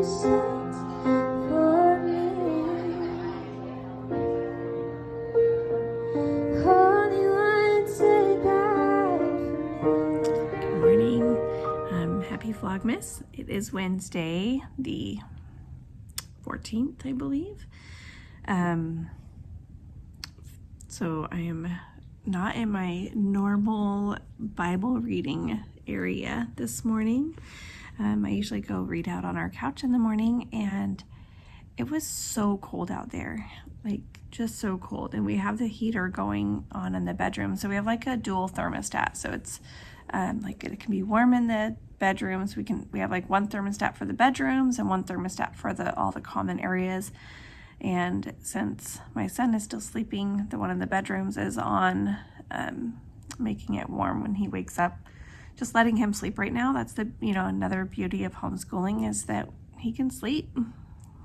Happy Vlogmas. It is Wednesday, the 14th, I believe. So I am not in my normal Bible reading area this morning. I usually go read out on our couch in the morning, and it was so cold out there, like just so cold. And we have the heater going on in the bedroom, so we have like a dual thermostat. So it's like it can be warm in the bedrooms. We have like one thermostat for the bedrooms and one thermostat for all the common areas. And since my son is still sleeping, the one in the bedrooms is on, making it warm when he wakes up, just letting him sleep right now. That's the, another beauty of homeschooling, is that he can sleep.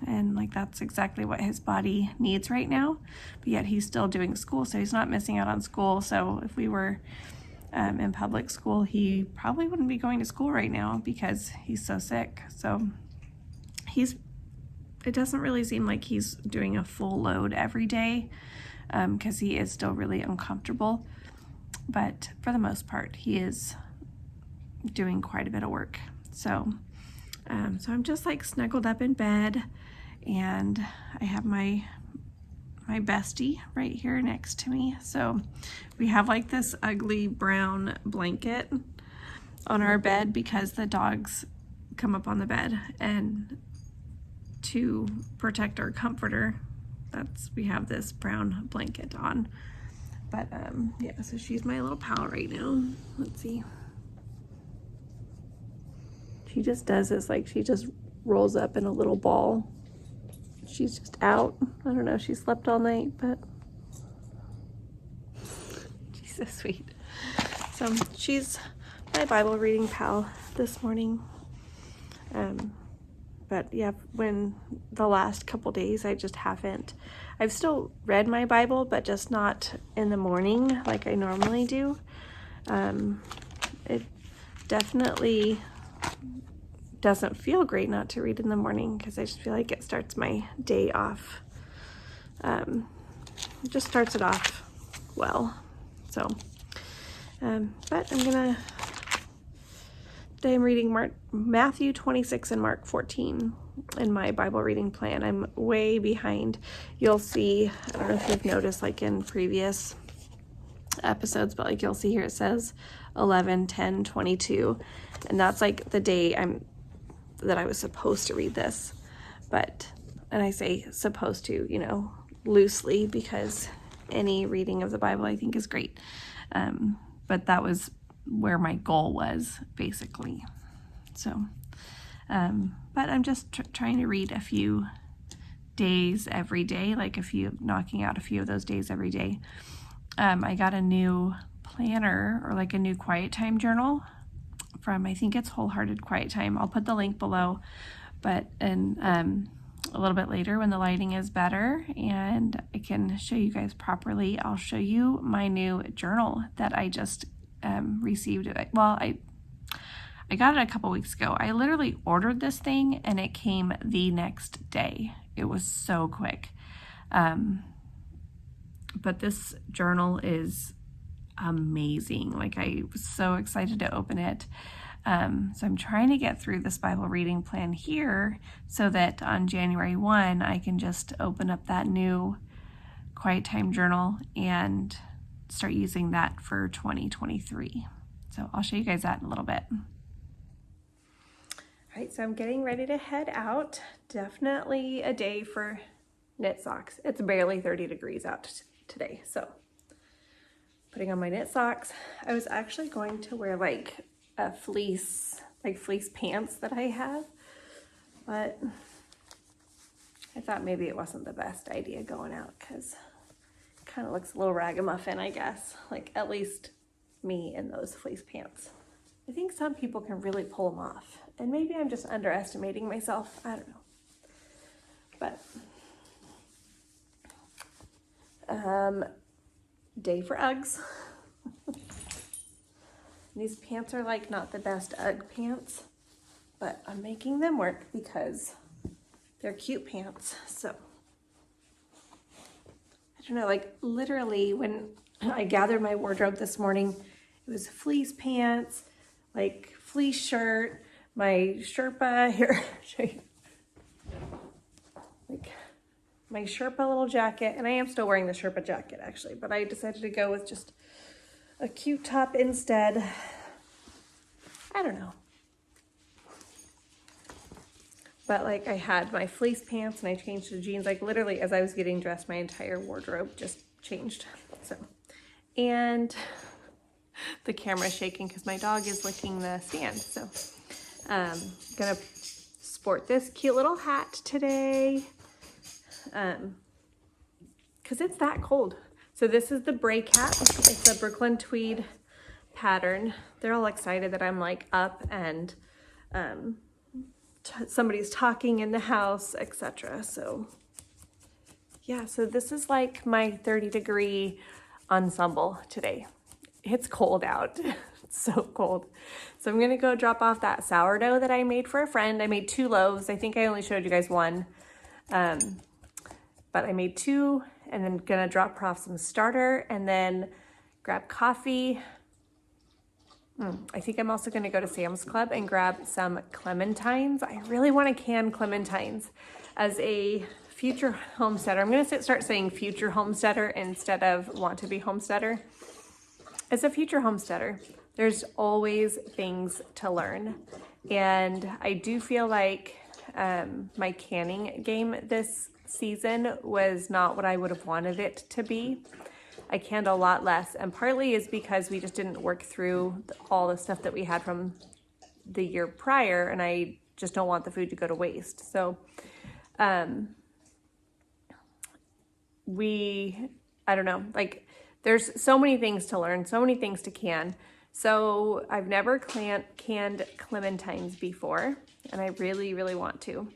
And like, that's exactly what his body needs right now. But yet he's still doing school, so he's not missing out on school. So if we were in public school, he probably wouldn't be going to school right now because he's so sick. So it doesn't really seem like he's doing a full load every day, because he is still really uncomfortable. But for the most part, he is doing quite a bit of work. So I'm just like snuggled up in bed, and I have my bestie right here next to me. So we have like this ugly brown blanket on our bed because the dogs come up on the bed, and to protect our comforter, we have this brown blanket on. But yeah, so she's my little pal right now. Let's see. She just does this, like she just rolls up in a little ball. She's just out. I don't know, she slept all night, but she's so sweet. So she's my Bible reading pal this morning. But yeah, when the last couple days, I've still read my Bible, but just not in the morning like I normally do. It definitely doesn't feel great not to read in the morning, because I just feel like it starts my day off. It just starts it off well. So, but today I'm reading Matthew 26 and Mark 14 in my Bible reading plan. I'm way behind. You'll see, I don't know if you've noticed like in previous episodes, but like you'll see here it says 11, 10, 22. And that's like the day that I was supposed to read this. And I say supposed to, loosely, because any reading of the Bible I think is great. But that was where my goal was, basically. So, but I'm just trying to read a few days every day, knocking out a few of those days every day. I got a new planner, or like a new quiet time journal from, I think it's Wholehearted Quiet Time. I'll put the link below, but a little bit later when the lighting is better and I can show you guys properly, I'll show you my new journal that I just received. Well, I got it a couple weeks ago. I literally ordered this thing and it came the next day. It was so quick. But this journal is amazing. Like, I was so excited to open it. So I'm trying to get through this Bible reading plan here so that on January 1, I can just open up that new Quiet Time journal and start using that for 2023. So I'll show you guys that in a little bit. All right, so I'm getting ready to head out. Definitely a day for knit socks. It's barely 30 degrees out today, so putting on my knit socks. I was actually going to wear like a fleece pants that I have, but I thought maybe it wasn't the best idea going out, because it kind of looks a little ragamuffin, I guess. Like, at least me in those fleece pants. I think some people can really pull them off, and maybe I'm just underestimating myself. I don't know. But day for Uggs. These pants are like not the best Ugg pants, but I'm making them work because they're cute pants. So I don't know, like literally when I gathered my wardrobe this morning, it was fleece pants, like fleece shirt, my Sherpa here, like my Sherpa little jacket, and I am still wearing the Sherpa jacket actually, but I decided to go with just a cute top instead. I don't know. But like I had my fleece pants and I changed to jeans, like literally as I was getting dressed, my entire wardrobe just changed. So, and the camera's shaking because my dog is licking the stand. So gonna sport this cute little hat today because it's that cold. So this is the break hat. It's a Brooklyn tweed pattern. They're all excited that I'm like up and somebody's talking in the house, etc. So yeah, so this is like my 30-degree ensemble today. It's cold out. It's so cold. So I'm gonna go drop off that sourdough that I made for a friend. I made 2 loaves. I think I only showed you guys 1, but I made 2, and then gonna drop her off some starter and then grab coffee. I think I'm also gonna go to Sam's Club and grab some clementines. I really wanna can clementines as a future homesteader. I'm gonna start saying future homesteader instead of want to be homesteader. As a future homesteader, there's always things to learn. And I do feel like my canning game this season was not what I would have wanted it to be. I canned a lot less, and partly is because we just didn't work through all the stuff that we had from the year prior, and I just don't want the food to go to waste. So I don't know, like there's so many things to learn, so many things to can. So I've never canned clementines before, and I really, really want to.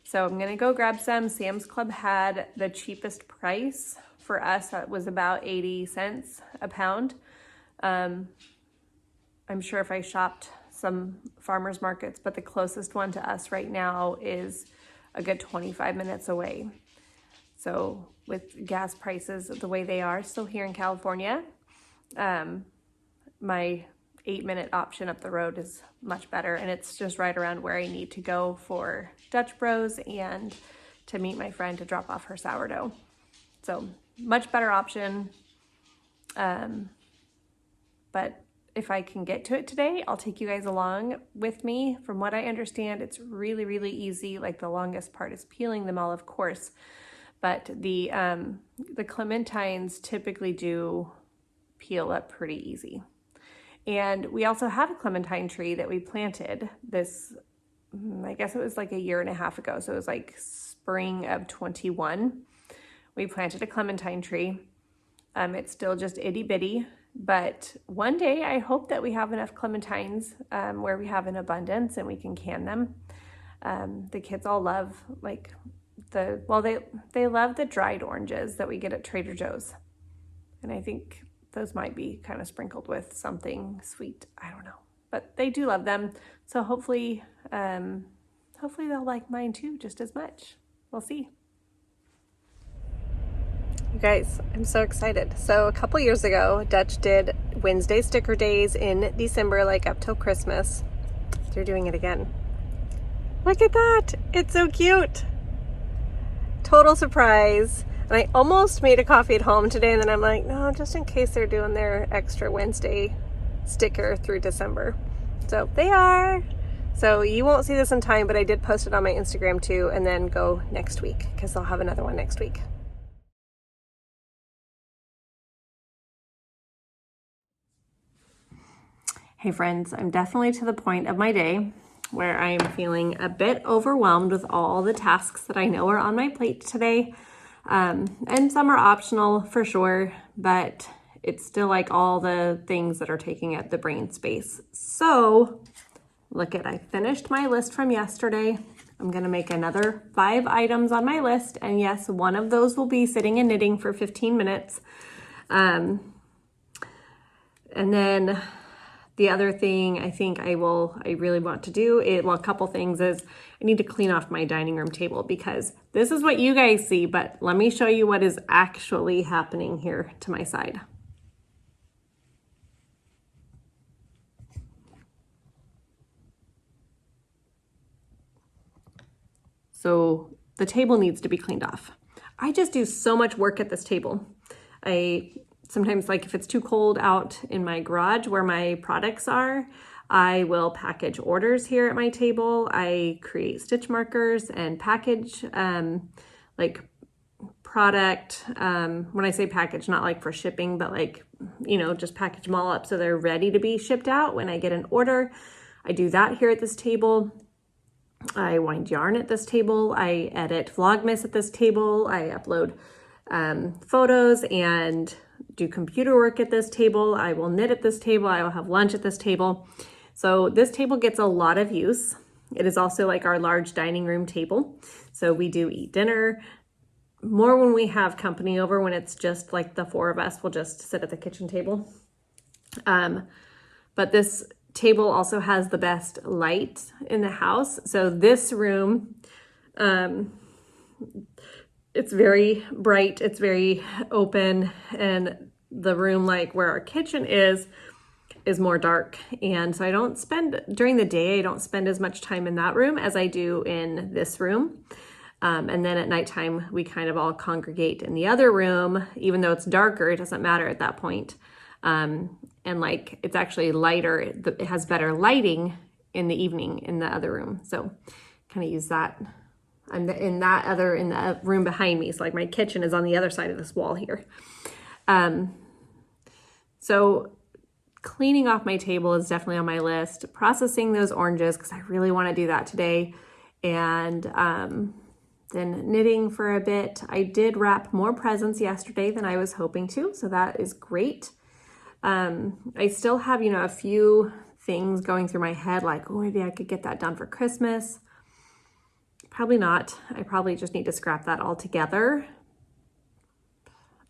So I'm gonna go grab some. Sam's Club had the cheapest price for us. That was about 80 cents a pound. I'm sure if I shopped some farmers markets, but the closest one to us right now is a good 25 minutes away. So with gas prices the way they are still here in California, my 8-minute option up the road is much better, and it's just right around where I need to go for Dutch Bros and to meet my friend to drop off her sourdough. So much better option. But if I can get to it today, I'll take you guys along with me. From what I understand, it's really, really easy. Like the longest part is peeling them all, of course. But the clementines typically do peel up pretty easy. And we also have a clementine tree that we planted this, I guess it was like a year and a half ago. So it was like spring of 21. We planted a clementine tree. It's still just itty bitty, but one day I hope that we have enough clementines where we have an abundance and we can can them. The kids all love like they love the dried oranges that we get at Trader Joe's. And I think those might be kind of sprinkled with something sweet. I don't know, but they do love them. So hopefully they'll like mine too, just as much. We'll see. You guys, I'm so excited. So a couple years ago, Dutch did Wednesday sticker days in December, like up till Christmas. They're doing it again. Look at that. It's so cute. Total surprise. And I almost made a coffee at home today, and then I'm like, no, just in case they're doing their extra Wednesday sticker through December. So they are. So you won't see this in time, but I did post it on my Instagram too, and then go next week because I'll have another one next week. Hey friends, I'm definitely to the point of my day where I am feeling a bit overwhelmed with all the tasks that I know are on my plate today. And some are optional for sure, but it's still like all the things that are taking up the brain space. So look at, I finished my list from yesterday. I'm gonna make another 5 items on my list. And yes, one of those will be sitting and knitting for 15 minutes. And then The other thing I think I really want to do, a couple things is I need to clean off my dining room table, because this is what you guys see, but let me show you what is actually happening here to my side. So the table needs to be cleaned off. I just do so much work at this table. I sometimes, like if it's too cold out in my garage where my products are, I will package orders here at my table. I create stitch markers and package like product. When I say package, not like for shipping, but like, you know, just package them all up so they're ready to be shipped out when I get an order. I do that here at this table. I wind yarn at this table. I edit Vlogmas at this table. I upload photos and do computer work at this table. I will knit at this table. I will have lunch at this table. So this table gets a lot of use. It is also like our large dining room table. So we do eat dinner more when we have company over. When it's just like the four of us, we'll just sit at the kitchen table. But this table also has the best light in the house. So this room, it's very bright, it's very open, and the room like where our kitchen is more dark. And so I don't spend, during the day, I don't spend as much time in that room as I do in this room. And then at nighttime, we kind of all congregate in the other room. Even though it's darker, it doesn't matter at that point. And like, it's actually lighter. It has better lighting in the evening in the other room. So kind of use that. I'm in the room behind me. So like my kitchen is on the other side of this wall here. So cleaning off my table is definitely on my list. Processing those oranges, because I really want to do that today. And then knitting for a bit. I did wrap more presents yesterday than I was hoping to. So that is great. I still have, you know, a few things going through my head, like, oh, maybe I could get that done for Christmas. Probably not. I probably just need to scrap that all together.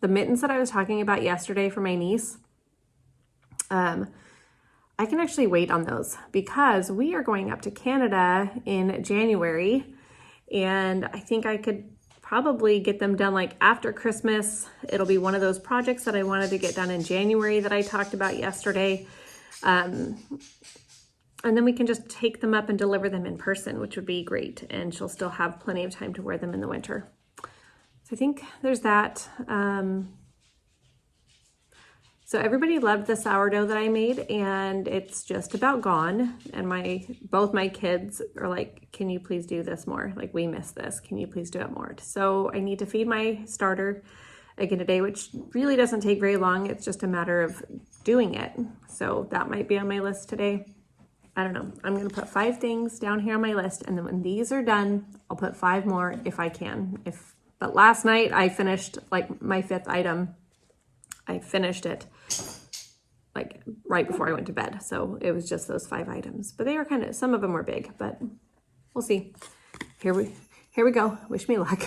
The mittens that I was talking about yesterday for my niece, I can actually wait on those because we are going up to Canada in January, and I think I could probably get them done like after Christmas. It'll be one of those projects that I wanted to get done in January that I talked about yesterday. And then we can just take them up and deliver them in person, which would be great. And she'll still have plenty of time to wear them in the winter. So I think there's that. So everybody loved the sourdough that I made, and it's just about gone. And both my kids are like, can you please do this more? Like, we miss this. Can you please do it more? So I need to feed my starter again today, which really doesn't take very long. It's just a matter of doing it. So that might be on my list today. I don't know. I'm going to put 5 things down here on my list. And then when these are done, I'll put 5 more if I can. But last night I finished like my 5th item. I finished it like right before I went to bed. So it was just those 5 items, but they were some of them were big, but we'll see. Here we go. Wish me luck.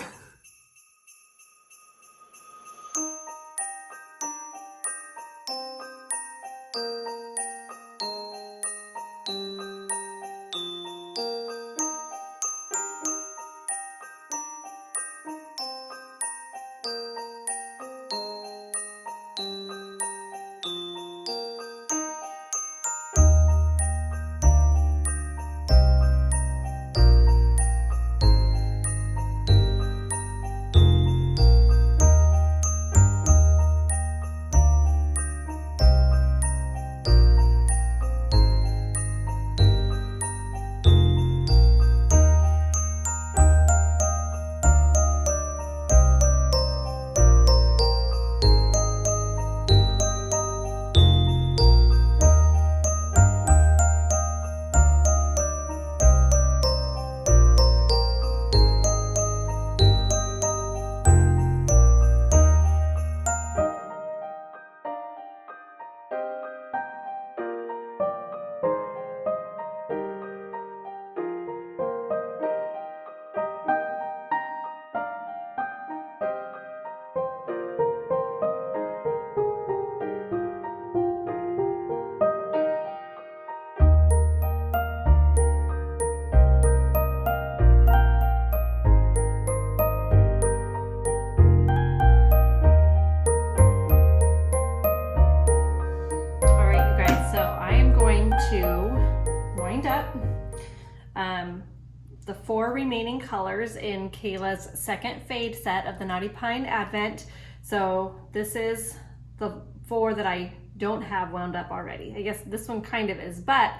4 remaining colors in Kayla's second fade set of the Naughty Pine Advent. So this is the 4 that I don't have wound up already. I guess this one kind of is, but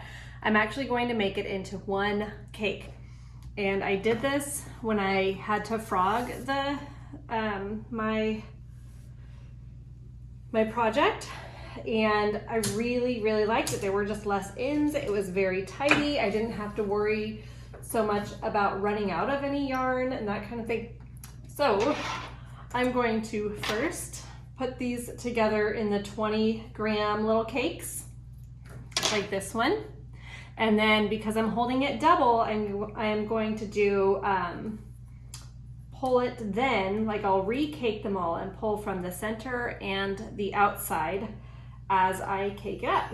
I'm actually going to make it into one cake. And I did this when I had to frog the my project, and I really liked it. There were just less ends. It was very tidy. I didn't have to worry so much about running out of any yarn and that kind of thing. So I'm going to first put these together in the 20-gram little cakes like this one. And then because I'm holding it double, I am going to do pull it then, like I'll re-cake them all and pull from the center and the outside as I cake it up.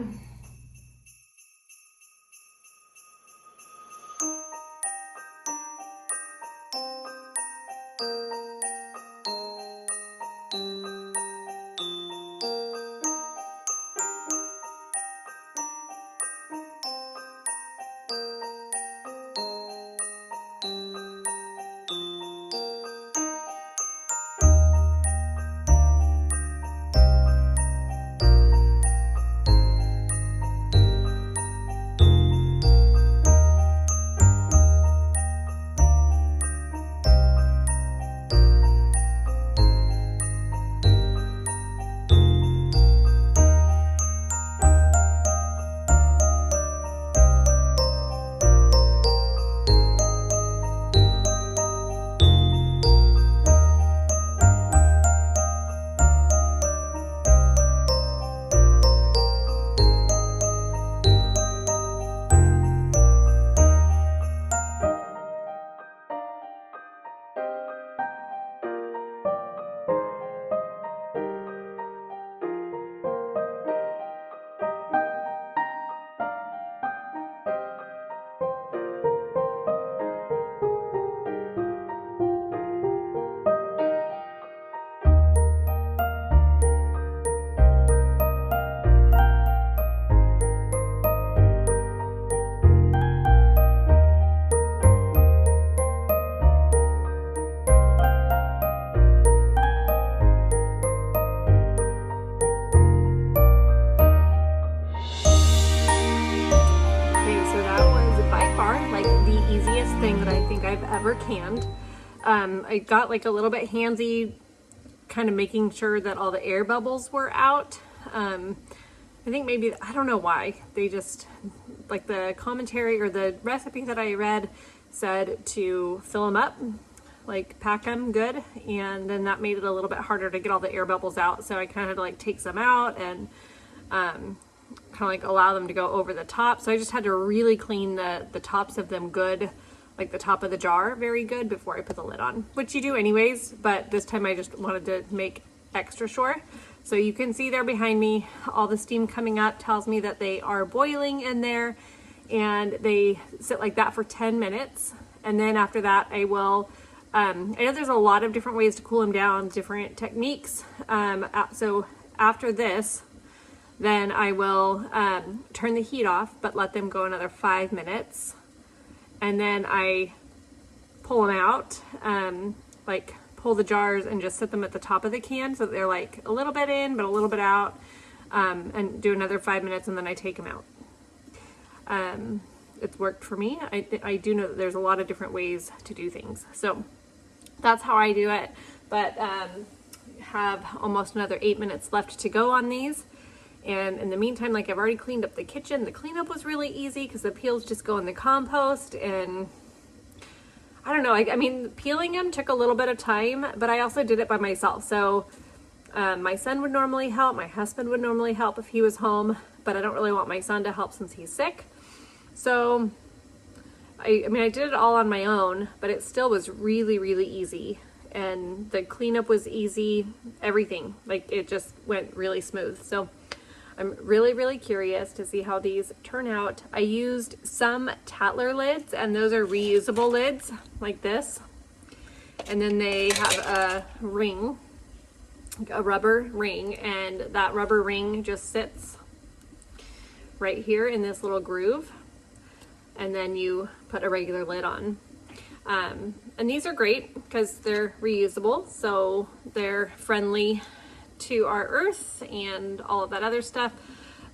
Thing that I think I've ever canned. I got like a little bit handsy kind of making sure that all the air bubbles were out. I think maybe, I don't know why, they just, like the commentary or the recipe that I read said to fill them up, like pack them good, and then that made it a little bit harder to get all the air bubbles out, so I kind of had to like take some out and kind of like allow them to go over the top. So I just had to really clean the tops of them good, like the top of the jar very good before I put the lid on, which you do anyways, but this time I just wanted to make extra sure. So you can see there behind me, all the steam coming up tells me that they are boiling in there, and they sit like that for 10 minutes. And then after that I will, I know there's a lot of different ways to cool them down, different techniques. So after this, then I will turn the heat off, but let them go another 5 minutes. And then I pull them out, like pull the jars and just set them at the top of the can so that they're like a little bit in, but a little bit out, and do another 5 minutes, and then I take them out. It's worked for me. I do know that there's a lot of different ways to do things. So that's how I do it, but have almost another 8 minutes left to go on these. And in the meantime, like I've already cleaned up the kitchen. The cleanup was really easy because the peels just go in the compost, and I don't know, I mean, peeling them took a little bit of time, but I also did it by myself. So my son would normally help, my husband would normally help if he was home, but I don't really want my son to help since he's sick. So I mean, I did it all on my own, but it still was really easy. And the cleanup was easy, everything, like it just went really smooth. So I'm really curious to see how these turn out. I used some Tatler lids, and those are reusable lids like this. And then they have a ring, a rubber ring, and that rubber ring just sits right here in this little groove. And then you put a regular lid on. And these are great because they're reusable, so they're friendly to our earth and all of that other stuff.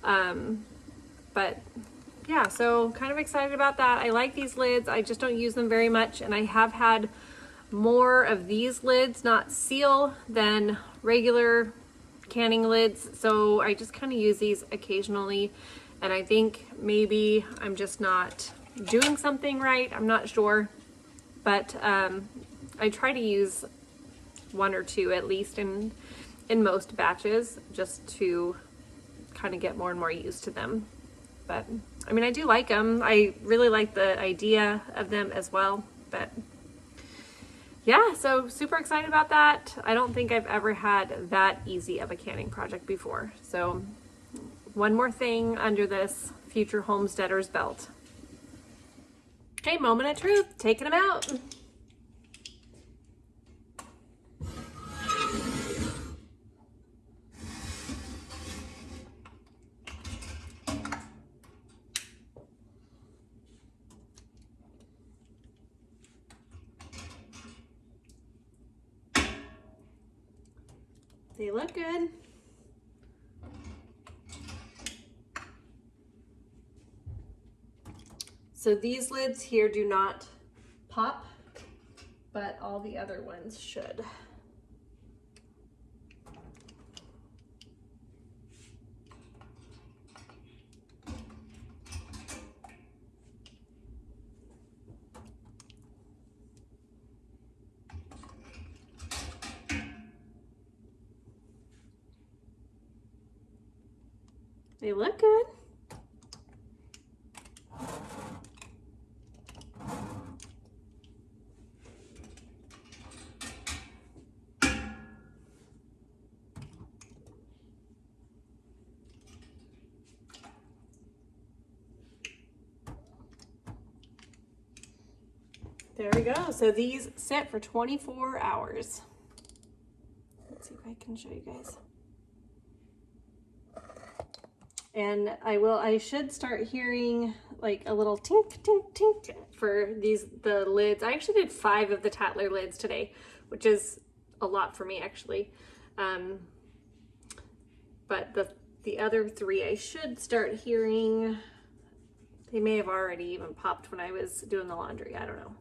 But yeah, so kind of excited about that. I like these lids. I just don't use them very much, and I have had more of these lids not seal than regular canning lids, so I just kind of use these occasionally, and I think maybe I'm just not doing something right. I'm not sure, but I try to use one or two at least in most batches, just to kind of get more and more used to them. But I mean, I do like them. I really like the idea of them as well. But yeah, so super excited about that. I don't think I've ever had that easy of a canning project before. So one more thing under this future homesteader's belt. Okay, moment of truth, taking them out. They look good. So these lids here do not pop, but all the other ones should. They look good. There we go. So these sit for 24 hours. Let's see if I can show you guys. And I should start hearing like a little tink, tink, tink for the lids. I actually did 5 of the Tatler lids today, which is a lot for me actually. But the other 3 I should start hearing. They may have already even popped when I was doing the laundry. I don't know.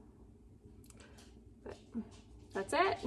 But that's it.